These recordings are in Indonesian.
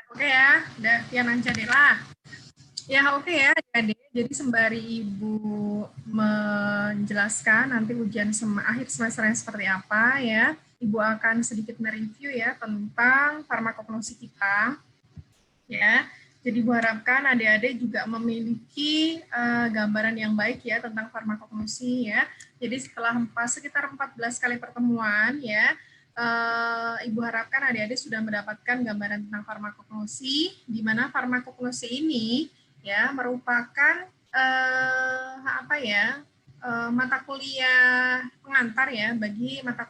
Oke ya, udah Tian Ancadela. Ya oke ya adik. Jadi sembari Ibu menjelaskan nanti ujian akhir semesternya seperti apa ya, Ibu akan sedikit mereview ya tentang farmakognosi kita ya. Jadi Ibu harapkan adik-adik juga memiliki gambaran yang baik ya tentang farmakognosi ya. Jadi setelah sekitar 14 kali pertemuan ya, Ibu harapkan adik-adik sudah mendapatkan gambaran tentang farmakognosi, di mana farmakognosi ini ya merupakan mata kuliah pengantar ya bagi mata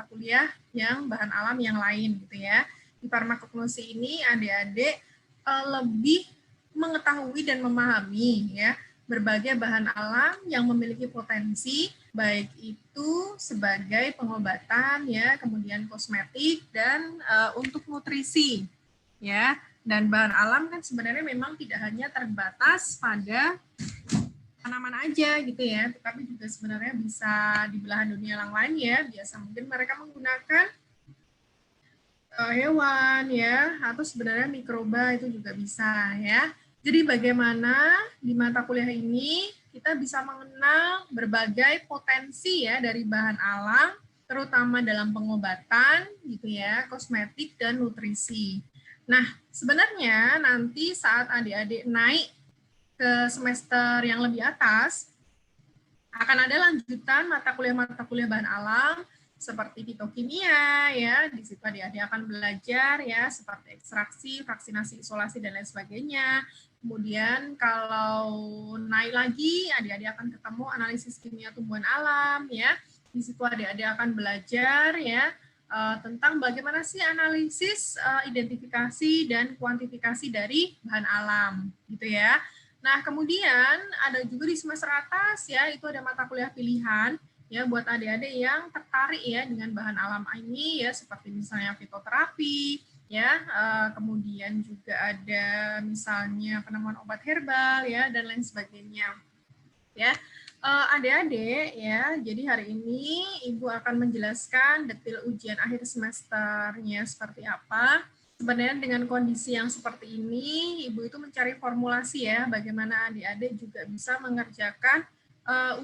kuliah yang bahan alam yang lain gitu ya. Di farmakognosi ini adik-adik lebih mengetahui dan memahami ya berbagai bahan alam yang memiliki potensi baik itu sebagai pengobatan ya, kemudian kosmetik dan untuk nutrisi ya. Dan bahan alam kan sebenarnya memang tidak hanya terbatas pada tanaman aja gitu ya, tetapi juga sebenarnya bisa di belahan dunia yang lain ya. Biasa mungkin mereka menggunakan hewan ya, atau sebenarnya mikroba itu juga bisa ya. Jadi bagaimana di mata kuliah ini kita bisa mengenal berbagai potensi ya dari bahan alam, terutama dalam pengobatan gitu ya, kosmetik dan nutrisi. Nah, sebenarnya nanti saat adik-adik naik ke semester yang lebih atas, akan ada lanjutan mata kuliah bahan alam seperti fitokimia ya, di situ adik-adik akan belajar ya seperti ekstraksi, vaksinasi, isolasi dan lain sebagainya. Kemudian kalau naik lagi adik-adik akan ketemu analisis kimia tumbuhan alam ya. Di situ adik-adik akan belajar ya tentang bagaimana sih analisis, identifikasi dan kuantifikasi dari bahan alam gitu ya. Nah, kemudian ada juga di semester atas ya, itu ada mata kuliah pilihan ya buat adik-adik yang tertarik ya dengan bahan alam ini ya, seperti misalnya fitoterapi ya, kemudian juga ada misalnya penemuan obat herbal ya dan lain sebagainya. Ya. Adik-adik ya, jadi hari ini Ibu akan menjelaskan detail ujian akhir semesternya seperti apa. Sebenarnya dengan kondisi yang seperti ini, Ibu itu mencari formulasi ya, bagaimana adik-adik juga bisa mengerjakan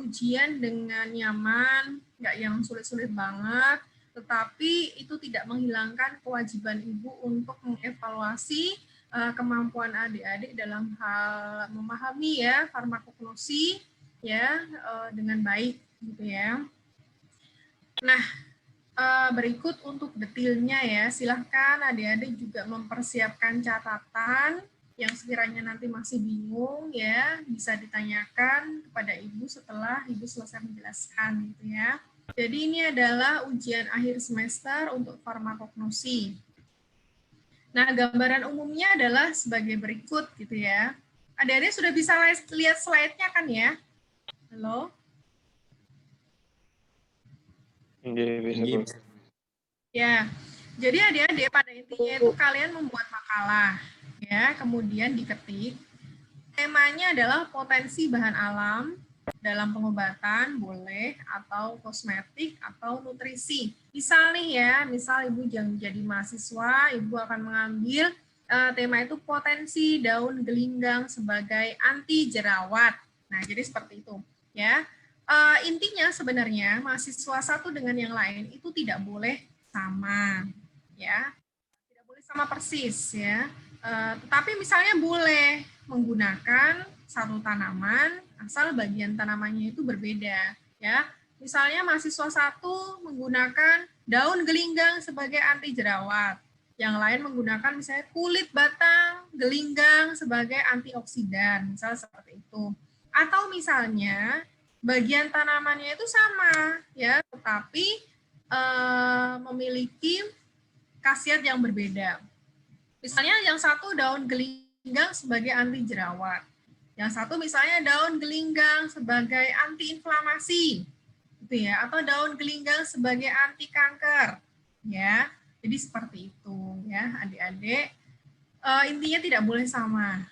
ujian dengan nyaman, nggak yang sulit-sulit banget, tetapi itu tidak menghilangkan kewajiban Ibu untuk mengevaluasi kemampuan adik-adik dalam hal memahami ya farmakognosi ya dengan baik gitu ya. Nah, berikut untuk detailnya ya, silahkan adik-adik juga mempersiapkan catatan yang sekiranya nanti masih bingung ya, bisa ditanyakan kepada Ibu setelah Ibu selesai menjelaskan gitu ya. Jadi ini adalah ujian akhir semester untuk farmakognosi. Nah, gambaran umumnya adalah sebagai berikut gitu ya. Adik-adik sudah bisa lihat slide-nya kan ya? Halo? Ya, jadi adik-adik pada intinya itu kalian membuat makalah, ya, kemudian diketik. Temanya adalah potensi bahan alam dalam pengobatan, boleh, atau kosmetik, atau nutrisi. Misal nih ya, misal Ibu jadi mahasiswa, Ibu akan mengambil tema itu potensi daun gelinggang sebagai anti jerawat. Nah, jadi seperti itu, ya. Intinya sebenarnya mahasiswa satu dengan yang lain itu tidak boleh sama, ya, tidak boleh sama persis, ya. Tetapi misalnya boleh menggunakan satu tanaman asal bagian tanamannya itu berbeda, ya. Misalnya mahasiswa satu menggunakan daun gelinggang sebagai anti jerawat, yang lain menggunakan misalnya kulit batang gelinggang sebagai antioksidan, misal seperti itu. Atau misalnya bagian tanamannya itu sama, ya, tetapi memiliki khasiat yang berbeda. Misalnya yang satu daun gelinggang sebagai anti jerawat, yang satu misalnya daun gelinggang sebagai anti inflamasi, gitu ya, atau daun gelinggang sebagai anti kanker, ya. Jadi seperti itu, ya, adik-adik. Intinya tidak boleh sama.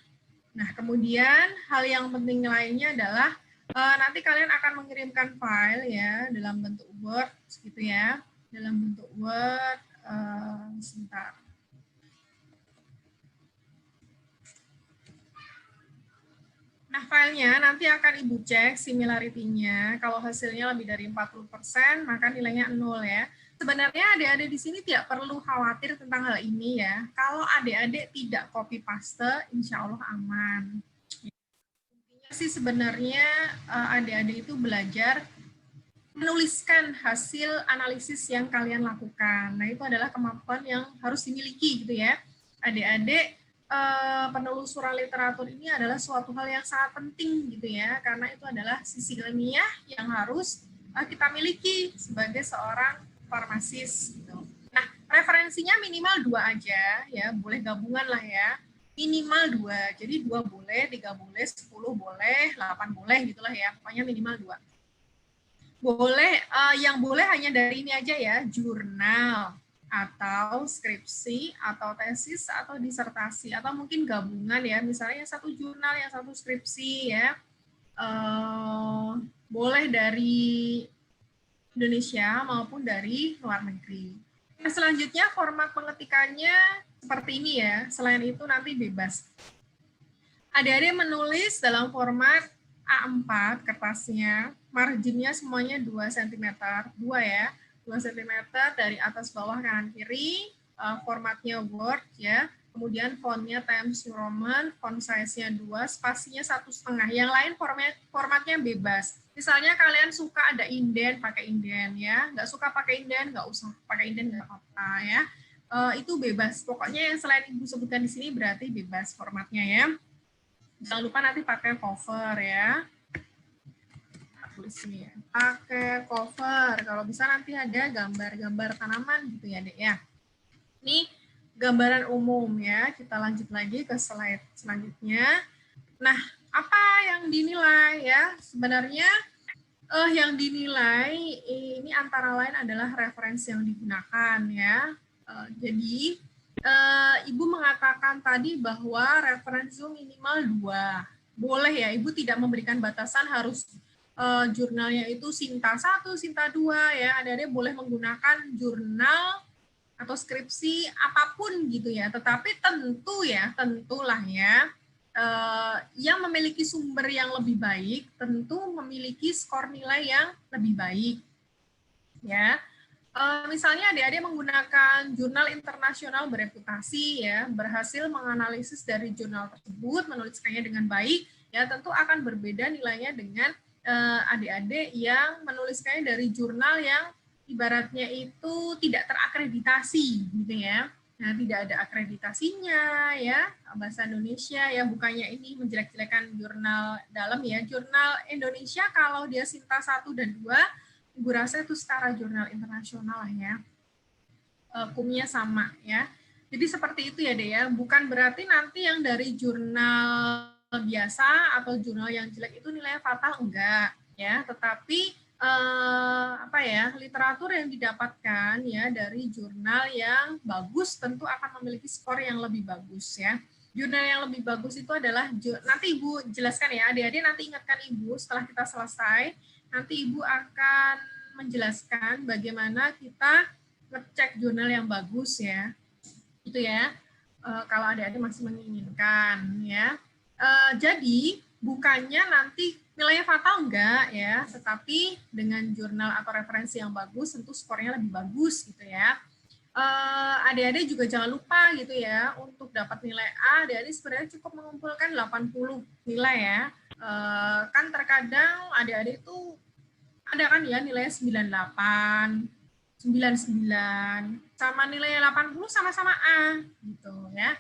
Nah, kemudian hal yang penting lainnya adalah nanti kalian akan mengirimkan file ya dalam bentuk Word, gitu ya, dalam bentuk Word. Sebentar. Nah, filenya nanti akan Ibu cek similarity-nya. Kalau hasilnya lebih dari 40%, maka nilainya 0 ya. Sebenarnya adik-adik di sini tidak perlu khawatir tentang hal ini ya. Kalau adik-adik tidak copy paste, insya Allah aman. Intinya sih sebenarnya adik-adik itu belajar menuliskan hasil analisis yang kalian lakukan. Nah, itu adalah kemampuan yang harus dimiliki gitu ya. Adik-adik, penelusuran literatur ini adalah suatu hal yang sangat penting gitu ya, karena itu adalah sisi ilmiah yang harus kita miliki sebagai seorang farmasis gitu. Nah, referensinya minimal 2 aja ya, boleh gabungan lah ya. Minimal 2, jadi 2 boleh, 3 boleh, 10 boleh, 8 boleh gitulah ya, pokoknya minimal 2. Boleh, yang boleh hanya dari ini aja ya, jurnal, atau skripsi, atau tesis, atau disertasi, atau mungkin gabungan ya, misalnya yang satu jurnal, yang satu skripsi ya. Boleh dari Indonesia maupun dari luar negeri. Nah, selanjutnya format pengetikannya seperti ini ya, selain itu nanti bebas. Adik-adik menulis dalam format A4 kertasnya, marginnya semuanya 2 cm, 2 ya, 2 cm dari atas bawah kanan kiri, formatnya Word ya, kemudian fontnya Times New Roman, font size-nya 2, spasinya 1,5. Yang lain formatnya bebas. Misalnya kalian suka ada inden, pakai inden ya, nggak suka pakai inden, nggak usah pakai inden, nggak apa-apa ya. Itu bebas. Pokoknya yang selain Ibu sebutkan di sini berarti bebas formatnya ya. Jangan lupa nanti pakai cover ya. Tulis sini ya. Pakai cover. Kalau bisa nanti ada gambar-gambar tanaman gitu ya, Dek ya. Ini gambaran umum ya. Kita lanjut lagi ke slide selanjutnya. Nah, apa yang dinilai ya? Sebenarnya yang dinilai ini antara lain adalah referensi yang digunakan ya. Jadi Ibu mengatakan tadi bahwa referensi minimal 2. Boleh ya, Ibu tidak memberikan batasan harus jurnalnya itu Sinta 1, Sinta 2 ya. Adik-adik boleh menggunakan jurnal atau skripsi apapun gitu ya. Tetapi tentulah ya, yang memiliki sumber yang lebih baik tentu memiliki skor nilai yang lebih baik. Ya. Misalnya adik-adik menggunakan jurnal internasional bereputasi ya, berhasil menganalisis dari jurnal tersebut, menuliskannya dengan baik, ya tentu akan berbeda nilainya dengan adik-adik yang menuliskannya dari jurnal yang ibaratnya itu tidak terakreditasi gitu ya. Nah, tidak ada akreditasinya ya, bahasa Indonesia ya, bukannya ini menjelek-jelekan jurnal dalam ya. Jurnal Indonesia kalau dia Sinta 1 dan 2, Ibu rasa itu setara jurnal internasional lah ya. Hukumnya sama ya. Jadi seperti itu ya, Dek ya. Bukan berarti nanti yang dari jurnal biasa atau jurnal yang jelek itu nilainya fatal, enggak ya. Tetapi literatur yang didapatkan ya dari jurnal yang bagus tentu akan memiliki skor yang lebih bagus ya. Jurnal yang lebih bagus itu adalah, nanti Ibu jelaskan ya, adik-adik nanti ingatkan Ibu setelah kita selesai, nanti Ibu akan menjelaskan bagaimana kita ngecek jurnal yang bagus ya. Itu ya, kalau adik-adik masih menginginkan ya. Jadi bukannya nanti nilainya fatal enggak ya, tetapi dengan jurnal atau referensi yang bagus tentu skornya lebih bagus gitu ya. Adik-adik juga jangan lupa gitu ya, untuk dapat nilai A, adik-adik sebenarnya cukup mengumpulkan 80 nilai ya. Kan terkadang adik-adik itu ada kan ya nilainya 98, 99, sama nilai 80 sama-sama A gitu ya.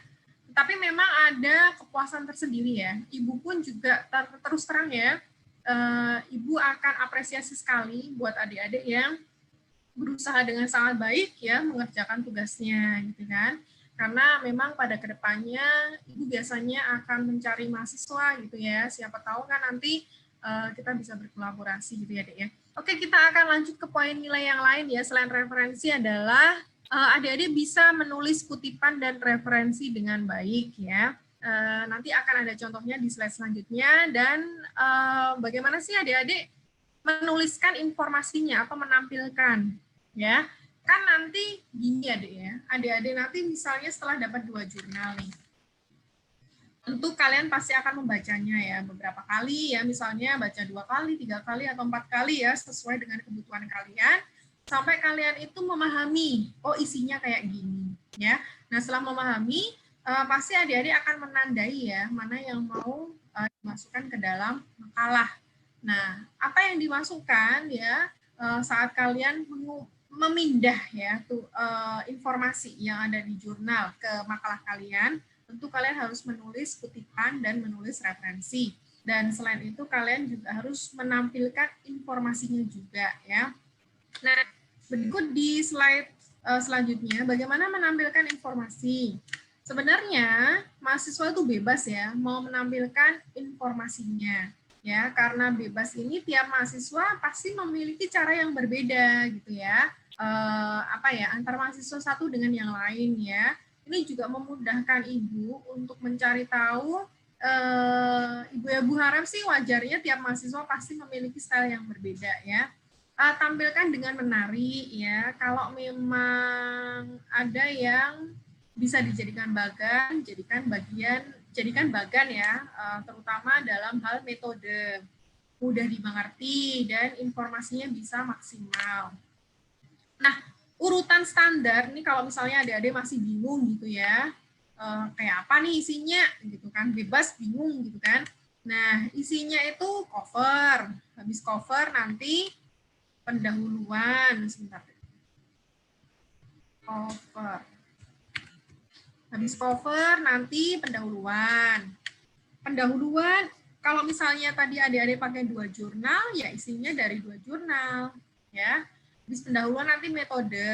Tapi memang ada kepuasan tersendiri ya. Ibu pun juga terus terang ya, Ibu akan apresiasi sekali buat adik-adik yang berusaha dengan sangat baik ya mengerjakan tugasnya gitu kan. Karena memang pada kedepannya Ibu biasanya akan mencari mahasiswa gitu ya. Siapa tahu kan nanti kita bisa berkolaborasi gitu ya, Dek ya. Oke, kita akan lanjut ke poin nilai yang lain ya. Selain referensi adalah adik-adik bisa menulis kutipan dan referensi dengan baik ya. Nanti akan ada contohnya di slide selanjutnya. Dan bagaimana sih adik-adik menuliskan informasinya atau menampilkan ya. Kan nanti gini ya, Dek ya. Adik-adik nanti misalnya setelah dapat 2 jurnal nih. Tentu kalian pasti akan membacanya ya beberapa kali ya, misalnya baca 2 kali, 3 kali, atau 4 kali ya, sesuai dengan kebutuhan kalian, sampai kalian itu memahami, oh isinya kayak gini ya. Nah setelah memahami, pasti adik-adik akan menandai ya, mana yang mau dimasukkan ke dalam makalah. Nah, apa yang dimasukkan ya saat kalian memindah ya tuh informasi yang ada di jurnal ke makalah kalian, tentu kalian harus menulis kutipan dan menulis referensi. Dan selain itu kalian juga harus menampilkan informasinya juga ya. Nah, berikut di slide selanjutnya bagaimana menampilkan informasi. Sebenarnya mahasiswa itu bebas ya mau menampilkan informasinya ya, karena bebas ini tiap mahasiswa pasti memiliki cara yang berbeda gitu ya. Antar mahasiswa satu dengan yang lain ya. Ini juga memudahkan ibu untuk mencari tahu. Ibu ya, Bu harap sih wajarnya tiap mahasiswa pasti memiliki style yang berbeda ya. Tampilkan dengan menari ya. Kalau memang ada yang bisa dijadikan bagan, jadikan bagan ya, terutama dalam hal metode, mudah dimengerti dan informasinya bisa maksimal. Nah, urutan standar nih kalau misalnya adik-adik masih bingung gitu ya, kayak apa nih isinya gitu kan, bebas bingung gitu kan. Nah, isinya itu cover. Habis cover nanti pendahuluan, sebentar. Cover. Habis cover nanti pendahuluan. Pendahuluan kalau misalnya tadi adik-adik pakai 2 jurnal, ya isinya dari 2 jurnal, ya. Habis pendahuluan nanti metode,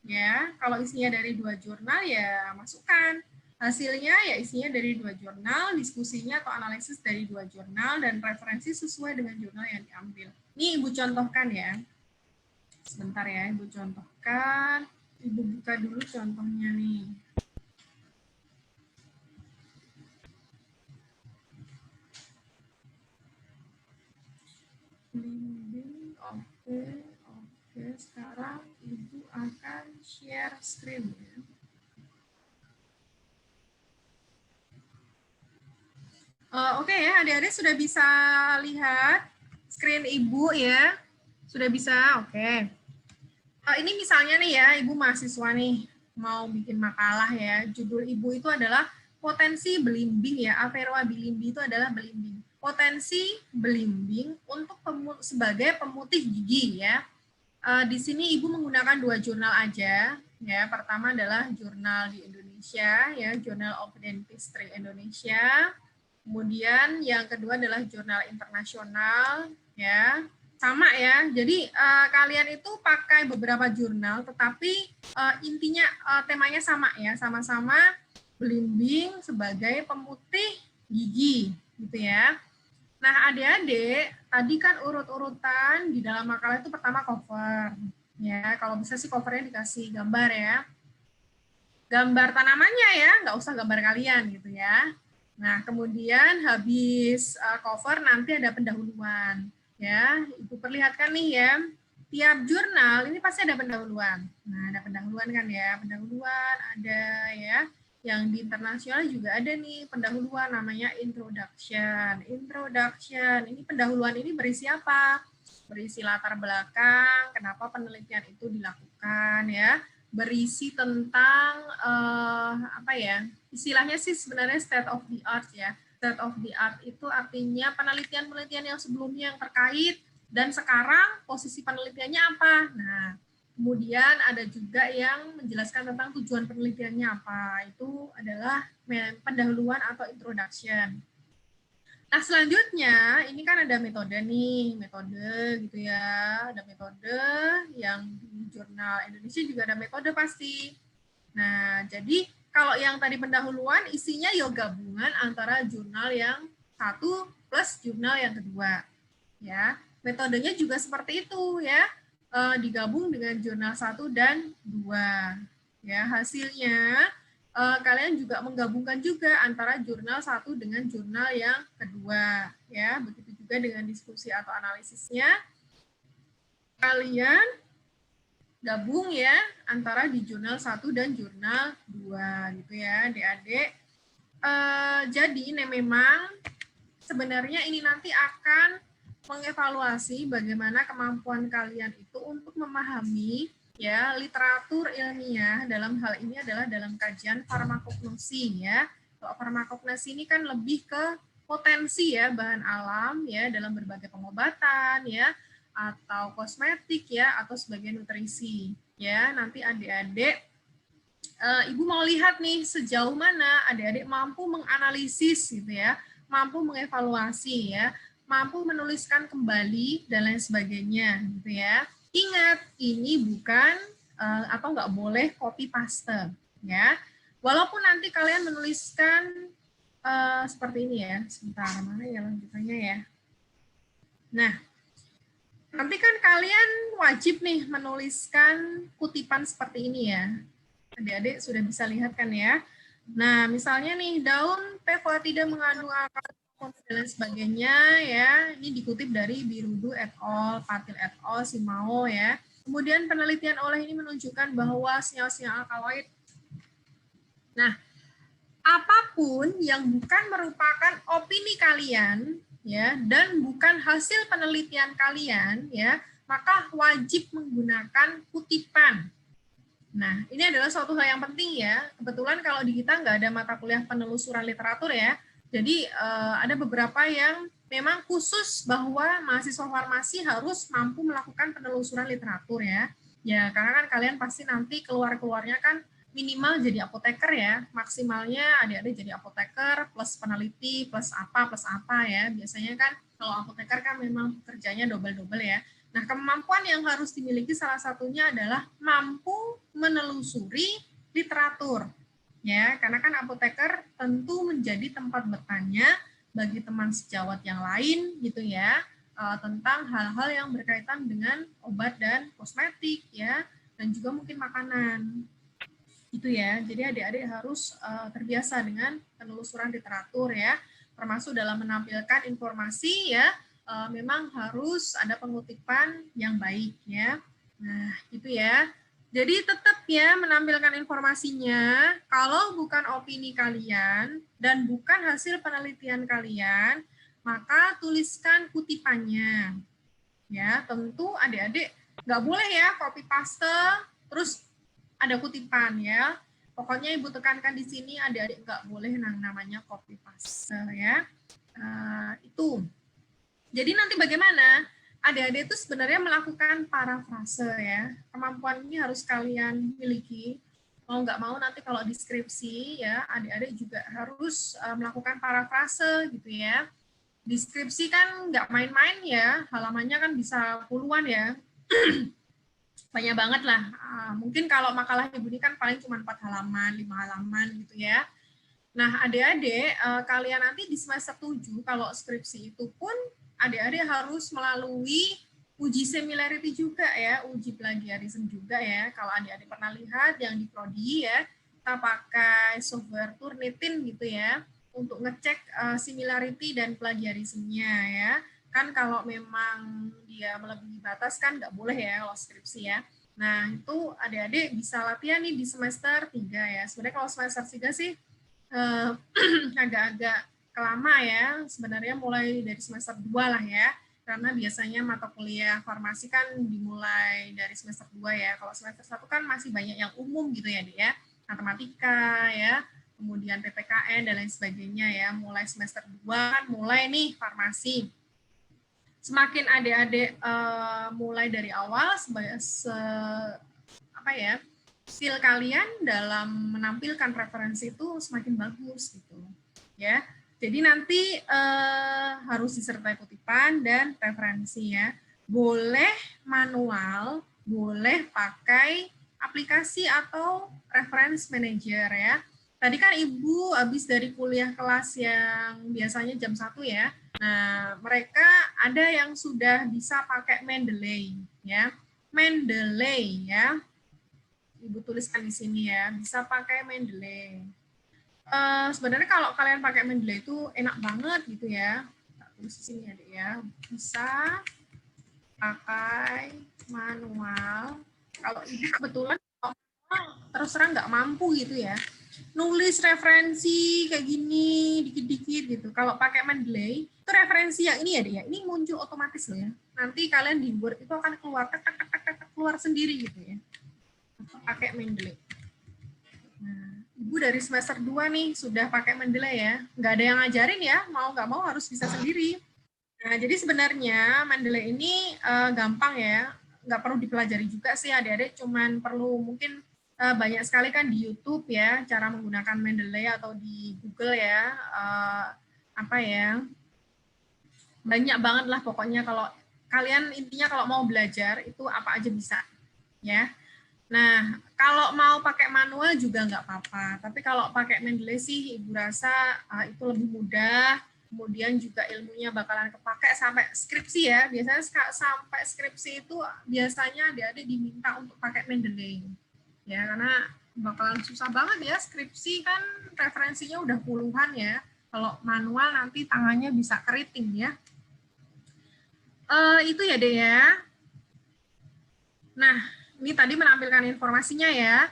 ya. Kalau isinya dari 2 jurnal, ya masukkan. Hasilnya ya isinya dari 2 jurnal, diskusinya atau analisis dari 2 jurnal, dan referensi sesuai dengan jurnal yang diambil. Ini Ibu contohkan ya. Sebentar ya, Ibu contohkan. Ibu buka dulu contohnya nih. Oke. Sekarang Ibu akan share screen ya. Oke ya, adik-adik sudah bisa lihat screen Ibu ya? Sudah bisa? Oke. Ini misalnya nih ya, Ibu mahasiswa nih, mau bikin makalah ya. Judul Ibu itu adalah potensi belimbing ya, Averrhoa bilimbi itu adalah belimbing. Potensi belimbing untuk sebagai pemutih gigi ya. Di sini Ibu menggunakan 2 jurnal aja. Ya, pertama adalah jurnal di Indonesia ya, Journal of Dentistry Indonesia. Kemudian yang kedua adalah jurnal internasional ya. Sama ya. Jadi kalian itu pakai beberapa jurnal tetapi intinya temanya sama ya, sama-sama belimbing sebagai pemutih gigi gitu ya. Nah, adik-adik, tadi kan urut-urutan di dalam makalah itu pertama cover. Ya, kalau bisa sih covernya dikasih gambar ya. Gambar tanamannya ya, nggak usah gambar kalian gitu ya. Nah, kemudian habis cover nanti ada pendahuluan. Ya, Ibu perlihatkan nih ya. Tiap jurnal ini pasti ada pendahuluan. Nah, ada pendahuluan kan ya. Pendahuluan ada ya. Yang di internasional juga ada nih pendahuluan namanya introduction. Introduction. Ini pendahuluan ini berisi apa? Berisi latar belakang, kenapa penelitian itu dilakukan ya. Berisi tentang istilahnya sih sebenarnya state of the art ya. State of the art itu artinya penelitian-penelitian yang sebelumnya yang terkait dan sekarang posisi penelitiannya apa. Nah, kemudian ada juga yang menjelaskan tentang tujuan penelitiannya apa. Itu adalah pendahuluan atau introduction. Nah, selanjutnya ini kan ada metode nih, metode gitu ya. Ada metode yang di jurnal Indonesia juga ada metode pasti. Nah, jadi kalau yang tadi pendahuluan isinya ya gabungan antara jurnal yang satu plus jurnal yang kedua. Ya, metodenya juga seperti itu ya. Digabung dengan jurnal 1 dan 2. Ya, hasilnya kalian juga menggabungkan juga antara jurnal 1 dengan jurnal yang kedua ya. Begitu juga dengan diskusi atau analisisnya. Kalian gabung ya antara di jurnal 1 dan jurnal 2 gitu ya, adik-adik. Jadi memang sebenarnya ini nanti akan mengevaluasi bagaimana kemampuan kalian itu untuk memahami ya literatur ilmiah. Dalam hal ini adalah dalam kajian farmakognosi ya. Kalau farmakognosi ini kan lebih ke potensi ya bahan alam ya dalam berbagai pengobatan ya atau kosmetik ya atau sebagai nutrisi ya. Nanti adik-adik Ibu mau lihat nih sejauh mana adik-adik mampu menganalisis gitu ya, mampu mengevaluasi ya, mampu menuliskan kembali dan lain sebagainya gitu ya. Ingat, ini bukan atau nggak boleh copy paste ya. Walaupun nanti kalian menuliskan seperti ini ya. Sebentar, mana ya lanjutannya ya. Nah, nanti kan kalian wajib nih menuliskan kutipan seperti ini ya. Adik-adik sudah bisa lihat kan ya. Nah, misalnya nih daun PFOA tidak mengandung alkali dan lain sebagainya ya. Ini dikutip dari Birudu et al, Patil et al, Simao ya. Kemudian penelitian oleh ini menunjukkan bahwa senyawa-senyawa alkaloid. Nah, apapun yang bukan merupakan opini kalian ya dan bukan hasil penelitian kalian ya, maka wajib menggunakan kutipan. Nah, ini adalah suatu hal yang penting ya. Kebetulan kalau di kita nggak ada mata kuliah penelusuran literatur ya. Jadi ada beberapa yang memang khusus bahwa mahasiswa farmasi harus mampu melakukan penelusuran literatur ya. Ya, karena kan kalian pasti nanti keluar-keluarnya kan minimal jadi apoteker ya. Maksimalnya adik-adik jadi apoteker plus peneliti plus apa ya. Biasanya kan kalau apoteker kan memang pekerjaannya double-double ya. Nah, kemampuan yang harus dimiliki salah satunya adalah mampu menelusuri literatur. Ya, karena kan apoteker tentu menjadi tempat bertanya bagi teman sejawat yang lain gitu ya, tentang hal-hal yang berkaitan dengan obat dan kosmetik ya, dan juga mungkin makanan. Gitu ya. Jadi adik-adik harus terbiasa dengan penelusuran literatur ya, termasuk dalam menampilkan informasi ya, memang harus ada pengutipan yang baik ya. Nah, gitu ya. Jadi tetap ya menampilkan informasinya, kalau bukan opini kalian dan bukan hasil penelitian kalian, maka tuliskan kutipannya. Ya, tentu adik-adik nggak boleh ya copy paste terus ada kutipan ya. Pokoknya Ibu tekankan di sini adik-adik nggak boleh namanya copy paste ya. Itu. Jadi nanti bagaimana? Adik-adik itu sebenarnya melakukan parafrase ya. Kemampuan ini harus kalian miliki. Mau nggak mau nanti kalau deskripsi ya, adik-adik juga harus melakukan parafrase gitu ya. Deskripsi kan nggak main-main ya, halamannya kan bisa puluhan ya. Banyak banget lah. Mungkin kalau makalah Ibu ini kan paling cuma 4 halaman, 5 halaman gitu ya. Nah, adik-adik, kalian nanti di semester 7, kalau skripsi itu pun adik-adik harus melalui uji similarity juga ya, uji plagiarism juga ya. Kalau adik-adik pernah lihat yang di Prodi ya, kita pakai software Turnitin gitu ya, untuk ngecek similarity dan plagiarismnya ya. Kan kalau memang dia melebihi batas kan nggak boleh ya kalau skripsi ya. Nah, itu adik-adik bisa latihan nih di semester 3 ya. Sebenarnya kalau semester 3 sih agak-agak kelama ya, sebenarnya mulai dari semester 2 lah ya, karena biasanya mata kuliah farmasi kan dimulai dari semester 2 ya, kalau semester 1 kan masih banyak yang umum gitu ya, Dek ya, matematika ya, kemudian PPKN dan lain sebagainya ya, mulai semester 2 kan mulai nih farmasi. Semakin adik-adik mulai dari awal, skill kalian dalam menampilkan referensi itu semakin bagus gitu ya. Jadi nanti harus disertai kutipan dan referensi ya. Boleh manual, boleh pakai aplikasi atau reference manager ya. Tadi kan Ibu habis dari kuliah kelas yang biasanya jam 1 ya. Nah, mereka ada yang sudah bisa pakai Mendeley ya. Mendeley ya. Ibu tuliskan di sini ya, bisa pakai Mendeley. Sebenarnya kalau kalian pakai Mendeley itu enak banget gitu ya. Tulis di sini ya, Dek ya. Bisa pakai manual. Kalau Ibu kebetulan terus terang nggak mampu gitu ya. nulis referensi kayak gini dikit-dikit gitu. Kalau pakai Mendeley itu referensi yang ini ya deh ya, ini muncul otomatis loh ya. Nanti kalian di Word itu akan keluar keluar sendiri gitu ya. Pakai Mendeley. Nah, Ibu dari semester 2 nih sudah pakai Mendeley ya. Nggak ada yang ngajarin ya, mau nggak mau harus bisa sendiri. Nah, jadi sebenarnya Mendeley ini gampang ya, nggak perlu dipelajari juga sih adik-adik, cuman perlu mungkin banyak sekali kan di YouTube ya cara menggunakan Mendeley atau di Google ya, apa ya, banyak banget lah pokoknya. Kalau kalian intinya kalau mau belajar itu apa aja bisa ya. Nah, kalau mau pakai manual juga nggak apa-apa, tapi kalau pakai Mendeley sih Ibu rasa itu lebih mudah. Kemudian juga ilmunya bakalan kepake sampai skripsi ya. Biasanya sampai skripsi itu biasanya adik-adik diminta untuk pakai Mendeley. Ya, karena bakalan susah banget ya skripsi kan referensinya udah puluhan ya. Kalau manual nanti tangannya bisa keriting ya. Itu ya deh ya. Nah, ini tadi menampilkan informasinya ya.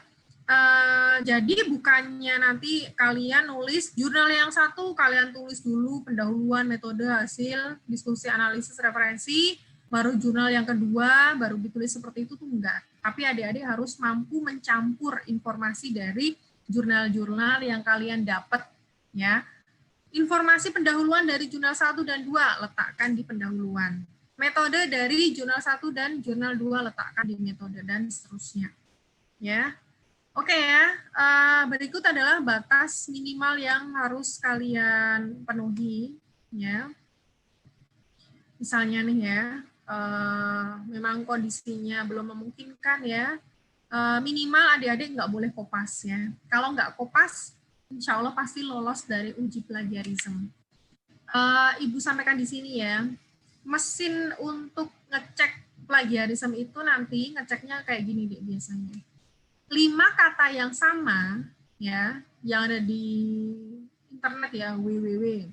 Jadi bukannya nanti kalian nulis jurnal yang satu, kalian tulis dulu pendahuluan, metode, hasil, diskusi, analisis, referensi, baru jurnal yang kedua, baru ditulis seperti itu tuh enggak. Tapi adik-adik harus mampu mencampur informasi dari jurnal-jurnal yang kalian dapat ya. Informasi pendahuluan dari jurnal 1 dan 2 letakkan di pendahuluan. Metode dari jurnal 1 dan jurnal 2 letakkan di metode dan seterusnya. Ya. Oke ya, berikut adalah batas minimal yang harus kalian penuhi. Ya. Misalnya nih ya, memang kondisinya belum memungkinkan ya, minimal adik-adik nggak boleh kopas ya. Kalau nggak kopas, insya Allah pasti lolos dari uji plagiarisme. Ibu sampaikan di sini ya, mesin untuk ngecek plagiarisme itu nanti ngeceknya kayak gini deh biasanya. 5 kata yang sama ya, yang ada di internet ya, www.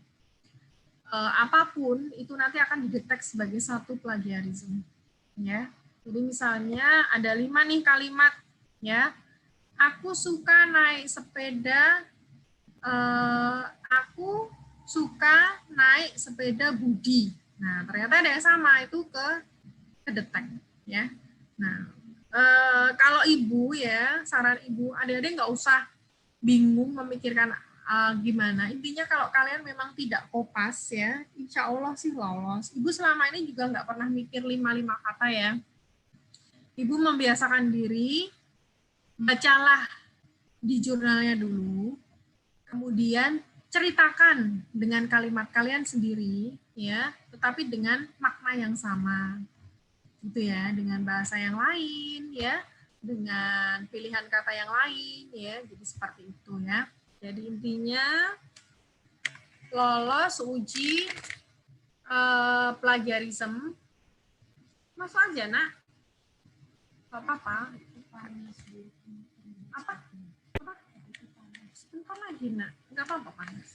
Apapun itu nanti akan didetek sebagai satu plagiarisme ya. Jadi misalnya ada 5 nih kalimat ya. Aku suka naik sepeda, aku suka naik sepeda Budi. Nah, ternyata ada yang sama itu ke detek ya. Nah, kalau ibu ya, saran ibu, adik-adik nggak usah bingung memikirkan gimana. Intinya kalau kalian memang tidak kopas ya, insya Allah sih lolos. Ibu selama ini juga nggak pernah mikir 5 kata ya. Ibu membiasakan diri, bacalah di jurnalnya dulu, kemudian ceritakan dengan kalimat kalian sendiri ya, tetapi dengan makna yang sama. Gitu ya, dengan bahasa yang lain ya, dengan pilihan kata yang lain ya, jadi seperti itu ya. Jadi intinya lolos uji plagiarisme, masuk aja nak, nggak apa-apa. Apa? Sebentar lagi nak, nggak apa-apa panas.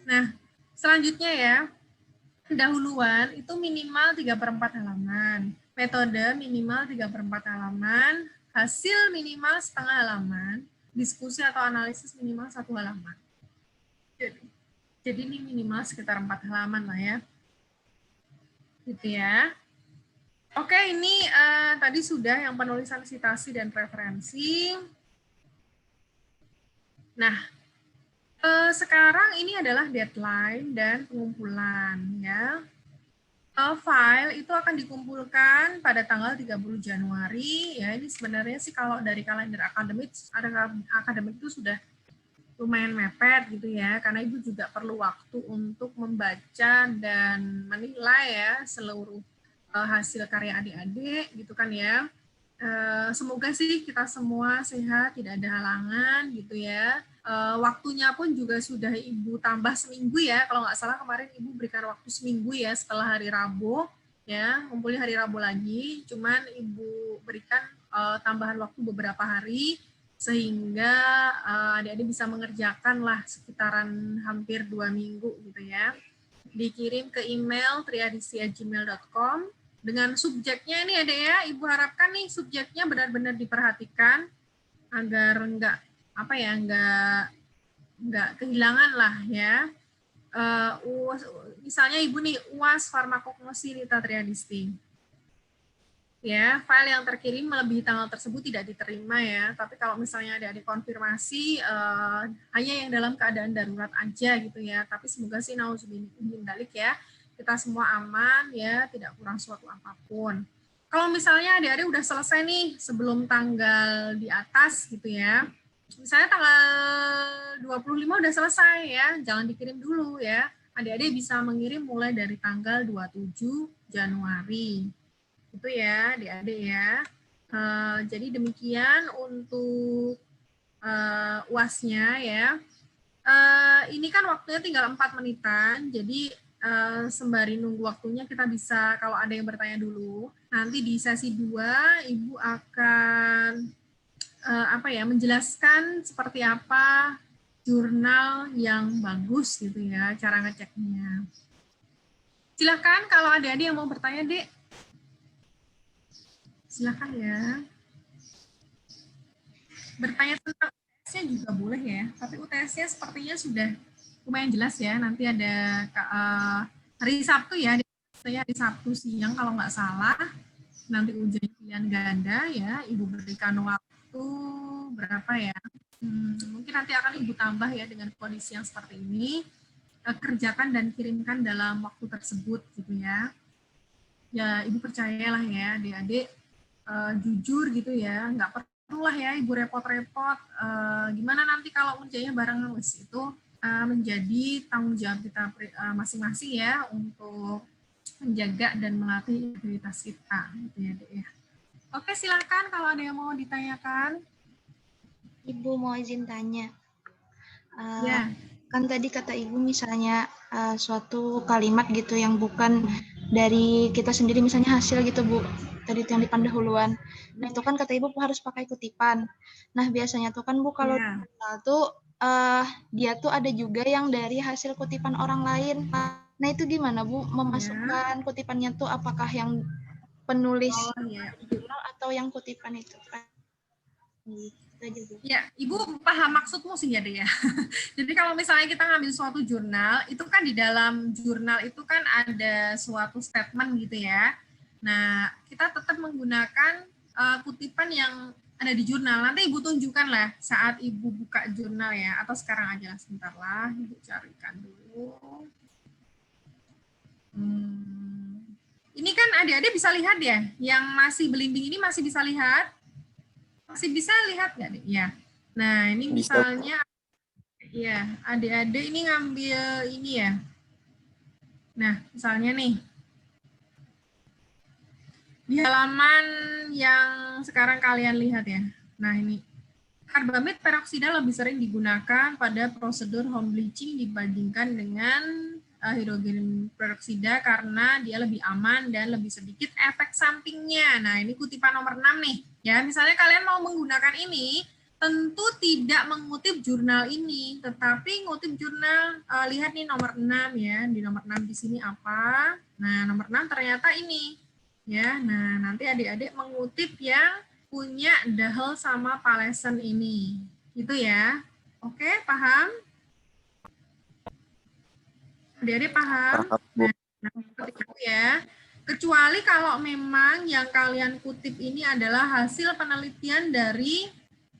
Nah, selanjutnya ya, pendahuluan itu minimal 3/4 halaman. Metode minimal 3/4 halaman, hasil minimal setengah halaman, diskusi atau analisis minimal 1 halaman. Jadi ini minimal sekitar 4 halaman lah ya. Gitu ya. Oke, ini tadi sudah yang penulisan sitasi dan referensi. Nah, sekarang ini adalah deadline dan pengumpulan ya. File itu akan dikumpulkan pada tanggal 30 Januari ya. Ini sebenarnya sih kalau dari kalender akademik itu sudah lumayan mepet gitu ya, karena ibu juga perlu waktu untuk membaca dan menilai ya seluruh hasil karya adik-adik gitu kan ya. Semoga sih kita semua sehat, tidak ada halangan gitu ya. Waktunya pun juga sudah ibu tambah seminggu ya, kalau nggak salah kemarin ibu berikan waktu seminggu ya setelah hari Rabu ya, ngumpulin hari Rabu lagi, cuman ibu berikan tambahan waktu beberapa hari sehingga adik-adik bisa mengerjakan lah sekitaran hampir 2 minggu gitu ya. Dikirim ke email triadisi@gmail.com dengan subjeknya ini ada ya, ibu harapkan nih subjeknya benar-benar diperhatikan agar enggak nggak kehilangan lah ya. Misalnya Ibu nih, UAS farmakognosi Rita Triadisti. Ya, file yang terkirim melebihi tanggal tersebut tidak diterima ya. Tapi kalau misalnya ada konfirmasi, hanya yang dalam keadaan darurat aja gitu ya. Tapi semoga sih nauzubillah dalik ya, kita semua aman ya, tidak kurang suatu apapun. Kalau misalnya adik-adik udah selesai nih sebelum tanggal di atas gitu ya. Misalnya tanggal 25 udah selesai ya, jangan dikirim dulu ya. Adik-adik bisa mengirim mulai dari tanggal 27 Januari. Itu ya, adik-adik ya. Jadi demikian untuk UAS-nya ya. Ini kan waktunya tinggal 4 menitan, jadi sembari nunggu waktunya kita bisa, kalau ada yang bertanya dulu, nanti di sesi 2 Ibu akan menjelaskan seperti apa jurnal yang bagus gitu ya, cara ngeceknya. Silahkan kalau adik-adik yang mau bertanya, Dek. Silahkan ya. Bertanya tentang UTS-nya juga boleh ya, tapi UTS-nya sepertinya sudah lumayan jelas ya. Nanti ada hari Sabtu ya, hari Sabtu siang kalau nggak salah. Nanti ujian pilihan ganda ya, Ibu berikan waktu berapa ya? Mungkin nanti akan Ibu tambah ya dengan kondisi yang seperti ini. Kerjakan dan kirimkan dalam waktu tersebut gitu ya. Ya, Ibu percayalah ya, adik-adik jujur gitu ya, nggak perlulah ya Ibu repot-repot. Gimana nanti kalau ujiannya bareng itu menjadi tanggung jawab kita masing-masing ya untuk menjaga dan melatih integritas kita gitu ya, Dek ya. Oke, silakan kalau ada yang mau ditanyakan. Ibu mau izin tanya. Ya. Kan tadi kata Ibu misalnya suatu kalimat gitu yang bukan dari kita sendiri, misalnya hasil gitu Bu, tadi yang di pendahuluan. Nah itu kan kata Ibu harus pakai kutipan. Nah biasanya tuh kan Bu kalau tuh dia tuh ada juga yang dari hasil kutipan orang lain. Nah itu gimana Bu memasukkan kutipannya tuh, apakah yang penulis jurnal atau yang kutipan itu? Ya, Ibu paham maksudmu sih ya, Dek ya. Jadi kalau misalnya kita ngambil suatu jurnal, itu kan di dalam jurnal itu kan ada suatu statement gitu ya. Nah, kita tetap menggunakan kutipan yang ada di jurnal. Nanti Ibu tunjukkan lah saat Ibu buka jurnal ya, atau sekarang aja lah, sebentar lah, Ibu carikan dulu. Ini kan adik-adik bisa lihat ya, yang masih belimbing ini masih bisa lihat? Masih bisa lihat nggak, Dek? Ya. Nah, ini misalnya, ya, adik-adik ini ngambil ini ya. Nah, misalnya nih, di halaman yang sekarang kalian lihat ya. Nah, ini. Karbamid peroksida lebih sering digunakan pada prosedur home bleaching dibandingkan dengan hidrogen peroksida karena dia lebih aman dan lebih sedikit efek sampingnya. Nah, ini kutipan nomor 6 nih. Ya, misalnya kalian mau menggunakan ini, tentu tidak mengutip jurnal ini, tetapi ngutip jurnal, lihat nih nomor 6 ya. Di nomor 6 di sini apa? Nah, nomor 6 ternyata ini. Ya, nah nanti adik-adik mengutip yang punya Dahel sama Palesen ini. Gitu ya. Oke, paham? Adik-adik paham? Nah, seperti itu ya. Kecuali kalau memang yang kalian kutip ini adalah hasil penelitian dari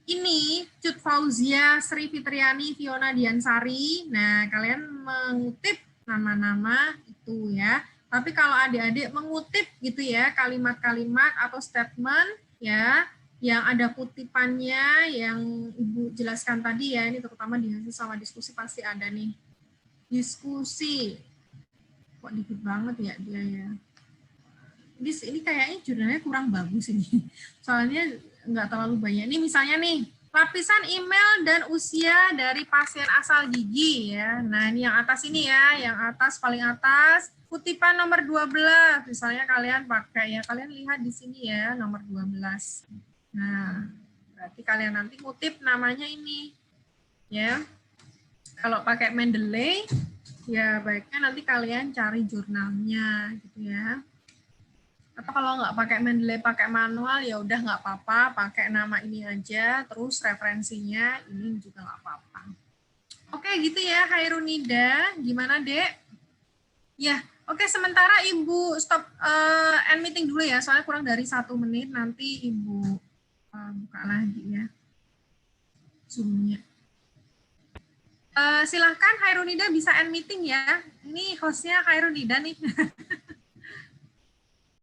ini, Cut Fauzia, Sri Fitriani, Fiona Diansari. Nah, kalian mengutip nama-nama itu ya. Tapi kalau adik-adik mengutip gitu ya, kalimat-kalimat atau statement ya, yang ada kutipannya yang Ibu jelaskan tadi ya, ini terutama di hasil sama diskusi pasti ada nih. Diskusi. Kok dikit banget ya dia ya. Ini kayaknya jurnalnya kurang bagus ini. Soalnya nggak terlalu banyak. Ini misalnya nih, lapisan email dan usia dari pasien asal gigi ya. Nah, ini yang atas ini ya, yang atas paling atas, kutipan nomor 12. Misalnya kalian pakai ya, kalian lihat di sini ya, nomor 12. Nah, berarti kalian nanti kutip namanya ini. Ya. Kalau pakai Mendeley, ya baiknya nanti kalian cari jurnalnya gitu ya. Atau kalau nggak pakai Mendeley, pakai manual, ya udah nggak apa-apa, pakai nama ini aja, terus referensinya ini juga nggak apa-apa. Oke, gitu ya, Khairunida. Gimana, Dek? Ya, oke. Sementara Ibu stop end meeting dulu ya, soalnya kurang dari 1 menit. Nanti Ibu buka lagi ya Zoom-nya. Silahkan Khairunida bisa end meeting ya. Ini hostnya Khairunida nih.